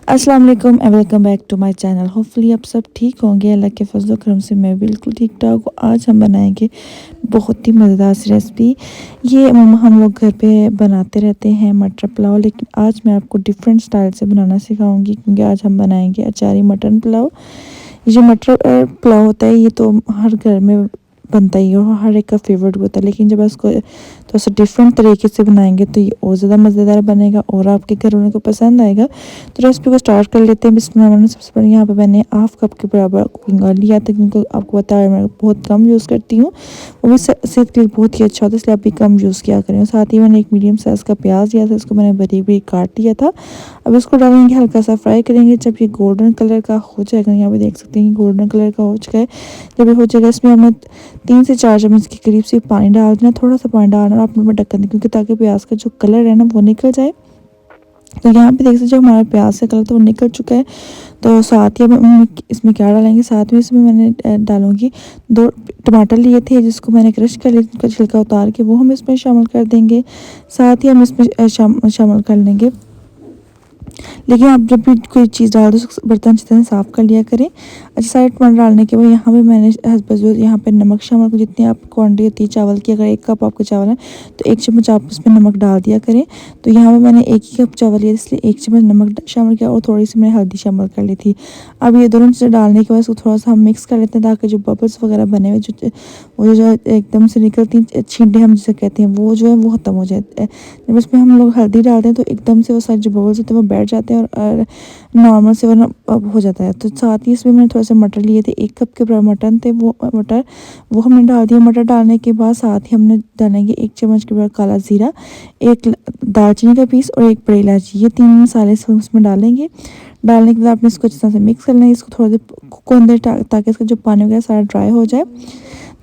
अस्सलाम वालेकुम and welcome back to my channel. Hopefully आप सब ठीक होंगे। अल्लाह के फजल करम से मैं बिल्कुल ठीक ठाक हूँ। आज हम बनाएंगे बहुत ही मज़ेदार सी रेसिपी। ये हम लोग घर पे बनाते रहते हैं मटर पुलाव, लेकिन आज मैं आपको डिफरेंट स्टाइल से बनाना सिखाऊंगी क्योंकि आज हम बनाएंगे अचारी मटन पुलाव। ये जो मटर पुलाव होता है ये तो हर घर में बनता ही है और हर एक का फेवरेट होता है, लेकिन जब इसको थोड़ा सा डिफरेंट तरीके से बनाएंगे तो ये और ज़्यादा मज़ेदार बनेगा और आपके घर वालों को पसंद आएगा। तो रेसिपी को स्टार्ट कर लेते हैं। बिस्मिल्लाह। सबसे पहले यहाँ पे मैंने हाफ कप के बराबर कुकिंग ऑयल लिया था क्योंकि आपको पता है मैं बहुत कम यूज़ करती हूँ, वो भी सेहत के लिए बहुत ही अच्छा होता है, इसलिए आप भी कम यूज़ किया करें। साथ ही मैंने एक मीडियम साइज़ का प्याज लिया था, इसको मैंने बारीक बारीक काट लिया था। अब इसको डालेंगे, हल्का सा फ्राई करेंगे। जब ये गोल्डन कलर का हो जाएगा, यहाँ पे देख सकते हैं गोल्डन कलर का हो चुका है। जब ये हो जाएगा इसमें हमें 3 से 4 चम्मच के करीब से पानी डाल देना, थोड़ा सा पानी डालना और आप में ढक्कन दें क्योंकि ताकि प्याज का जो कलर है ना वो निकल जाए। तो यहाँ पे देख सकते हैं हमारा प्याज का कलर तो वो निकल चुका है। तो साथ ही अब इसमें क्या डालेंगे, साथ में इसमें मैंने डालूंगी 2 टमाटर लिए थे जिसको मैंने क्रश कर लिया, उनका छिलका उतार के वो हम इसमें शामिल कर देंगे। साथ ही हम इसमें शामिल कर लेंगे, लेकिन आप जब भी कोई चीज़ डाल दो उसको बर्तन अच्छी तरह साफ़ कर लिया करें। अच्छा, सारे टमाटर डालने के बाद यहाँ पे मैंने हसबस यहाँ पे नमक शामिल को जितनी आप क्वांटिटी होती है चावल की, अगर 1 कप आपका चावल है तो 1 चम्मच आप उसमें नमक डाल दिया करें। तो यहाँ पे मैंने 1 ही कप चावल लिया इसलिए 1 चम्मच नमक शामिल किया और थोड़ी सी मैंने हल्दी शामिल कर ली थी। अब ये दोनों चीज़ें डालने के बाद उसको थोड़ा सा हम मिक्स कर लेते हैं ताकि जो बबल्स वगैरह बने हुए जो एकदम से निकलती हैं छींटे हम जिसे कहते हैं वो जो है वो ख़त्म हो जाते हैं। जब इसमें हम लोग हल्दी डालते हैं तो एकदम से वो सारे जो बबल्स होते हैं वो बैठ जाते हैं और नॉर्मल से वरना हो जाता है। तो साथ ही इसमें मैंने थोड़े से मटर लिए थे, 1 कप के बराबर मटन थे, वो हमने डाल दिया। मटर डालने के बाद साथ ही हमने डालेंगे 1 चम्मच के बराबर काला ज़ीरा, 1 दालचीनी का पीस और 1 बड़ी इलायची, ये 3 मसाले इसमें डालेंगे। डालने के बाद आपने इसको अच्छी तरह से मिक्स कर लेंगे, इसको थोड़ा देर कुक होने दें ताकि इसका जो पानी वगैरह सारा ड्राई हो जाए।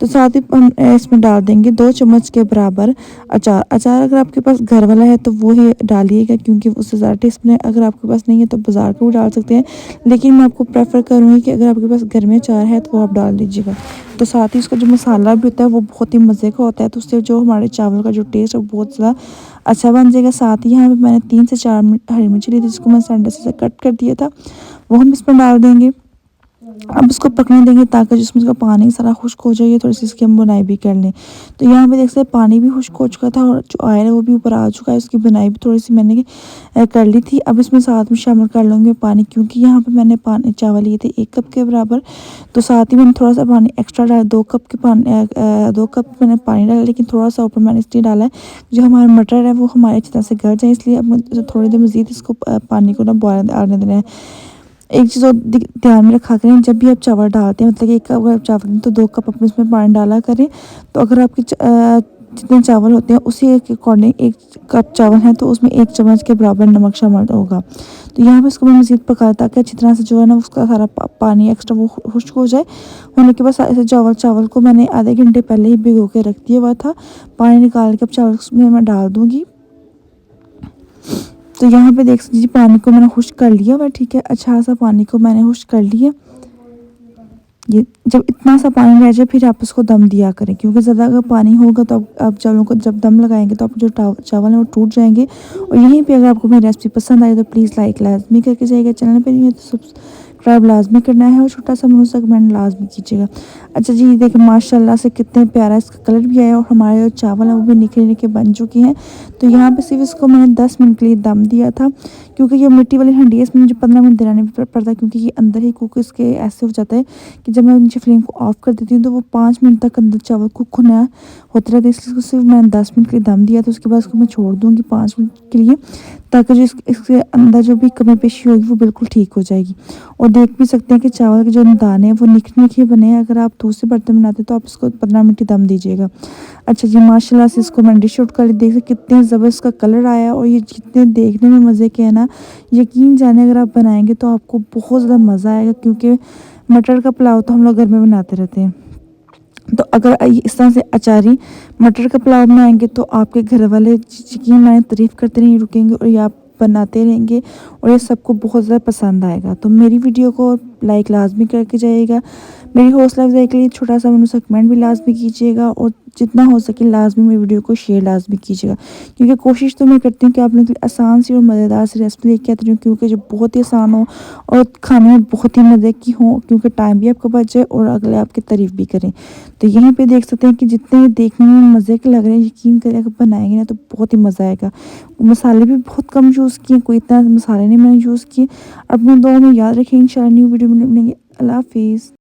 तो साथ ही हम इसमें डाल देंगे 2 चम्मच के बराबर अचार अगर आपके पास घर वाला है तो वो ही डालिएगा क्योंकि उससे ज़्यादा टेस्ट में, अगर आपके पास नहीं है तो बाज़ार का भी डाल सकते हैं, लेकिन मैं आपको प्रेफर करूँगी कि अगर आपके पास घर में अचार है तो वो आप डाल दीजिएगा। तो साथ ही इसका जो मसाला भी होता है वो बहुत ही मज़े का होता है, तो उससे जो हमारे चावल का जो टेस्ट है वो बहुत ज़्यादा अच्छा बन जाएगा। साथ ही यहाँ पे मैंने 3 से 4 हरी मिर्ची ली थी जिसको मैं सेंटर से कट कर दिया था, वो हम इसमें डाल देंगे। अब इसको पकने देंगे ताकि जिसमें इसका पानी सारा खुश्क हो जाए, थोड़ी सी इसकी हम बुनाई भी कर लें। तो यहाँ पे देख सकते हैं पानी भी खुश्क हो चुका था और जो ऑयल है वो भी ऊपर आ चुका है, उसकी बुनाई भी थोड़ी सी मैंने कर ली थी। अब इसमें साथ में शामिल कर लूँगी पानी क्योंकि यहाँ पे मैंने पानी चावल लिए थे 1 कप के बराबर, तो साथ ही मैंने थोड़ा सा पानी एक्स्ट्रा डाला, 2 कप के पानी 2 कप मैंने पानी डाला, लेकिन थोड़ा सा ऊपर मैंने इसलिए डाला है जो हमारे मटर है वो हमारे अच्छी तरह से गल जाए, इसलिए अब थोड़ी देर मज़ीद इसको पानी को ना बॉयल आने देना है। एक चीज़ और ध्यान में रखा करें, जब भी आप चावल डालते हैं मतलब कि 1 कप अगर चावल तो 2 कप अपने उसमें पानी डाला करें। तो अगर आपके जितने चावल होते हैं उसी के अकॉर्डिंग 1 कप चावल है तो उसमें 1 चम्मच के बराबर नमक शामिल होगा। तो यहाँ पे इसको मैं मज़ीद पकाया ताकि अच्छी तरह से जो है ना उसका सारा पानी एक्स्ट्रा वो खुश्क हो जाए। होने के बाद ऐसे चावल को मैंने आधे घंटे पहले ही भिगो के रख दिया हुआ था। पानी निकाल के अब चावल उसमें मैं डाल दूँगी। तो यहाँ पे देख लीजिए पानी को मैंने खुश्क कर लिया हुआ, ठीक है, अच्छा सा पानी को मैंने खुश्क कर लिया। ये जब इतना सा पानी रह जाए फिर आप इसको दम दिया करें क्योंकि ज़्यादा अगर पानी होगा तो आप चावलों को जब दम लगाएंगे तो आप जो चावल हैं वो टूट जाएंगे। और यहीं पे अगर आपको मेरी रेसिपी पसंद आई तो प्लीज़ लाइक लाजमी करके जाइएगा, चैनल पे नहीं है तो सब्सक्राइब लाजमी करना है और छोटा सा मुझसे कमेंट लाजमी कीजिएगा। अच्छा जी, देखिए माशाल्लाह से कितने प्यारा इसका कलर भी आया और हमारे जो चावल हैं वो भी निकले निकले बन चुके हैं। तो यहाँ पे सिर्फ इसको मैंने 10 मिनट के लिए दम दिया था क्योंकि ये मिट्टी वाली हंडी है, इसमें मुझे 15 मिनट देना नहीं पड़ता क्योंकि ये अंदर ही कुक इसके ऐसे हो जाता है कि जब मैं नीचे फ्लेम को ऑफ कर देती हूँ तो वो 5 मिनट तक अंदर चावल कुक होना होते रहते, इसलिए सिर्फ मैंने 10 मिनट के लिए दम दिया। तो उसके बाद इसको मैं छोड़ दूँगी 5 मिनट के लिए ताकि जो इसके अंदर जो भी कमी पेशी होगी वो बिल्कुल ठीक हो जाएगी। और देख भी सकते हैं कि चावल के जो दाने हैं वो निकले निकले बने हैं। अगर आप दूसरे बर्तन बनाते तो आप इसको 15 मिनट ही दम दीजिएगा। अच्छा जी, माशाल्लाह से इसको मैंने डिश आउट कर देख कितने ज़बरदस्त का कलर आया और ये जितने देखने में मज़े के हैं ना, यकीन जाने अगर आप बनाएंगे तो आपको बहुत ज़्यादा मज़ा आएगा क्योंकि मटर का पुलाव तो हम लोग घर में बनाते रहते हैं। तो अगर इस तरह से अचारी मटर का पुलाव बनाएंगे तो आपके घर वाले यकीन माने तारीफ़ करते नहीं रुकेंगे और ये आप बनाते रहेंगे और ये सबको बहुत ज़्यादा पसंद आएगा। तो मेरी वीडियो को लाइक लाजमी करके जाइएगा, मेरी हौसला अफजाई के लिए छोटा सा मुझसे कमेंट भी लाजमी कीजिएगा और जितना हो सके लाजमी मेरी वीडियो को शेयर लाजमी कीजिएगा, क्योंकि कोशिश तो मैं करती हूँ कि आप लोगों के लिए आसान सी और मज़ेदार सी रेसिपी लेके आती हूँ, क्योंकि जो बहुत ही आसान हो और खाने में बहुत ही मज़े की हो, क्योंकि टाइम भी आपका बच जाए और अगले आपकी तारीफ़ भी करें। तो यहीं पे देख सकते हैं कि जितने ये देखने में मज़े के लग रहे हैं, यकीन करें अगर बनाएंगे ना तो बहुत ही मज़ा आएगा। मसाले भी बहुत कम यूज़ किए, कोई इतना मसाले नहीं मैंने यूज़ किए। अपने दुआ में याद रखें, इंशाल्लाह न्यू वीडियो में मिलेंगे। अल्लाह हाफिज़।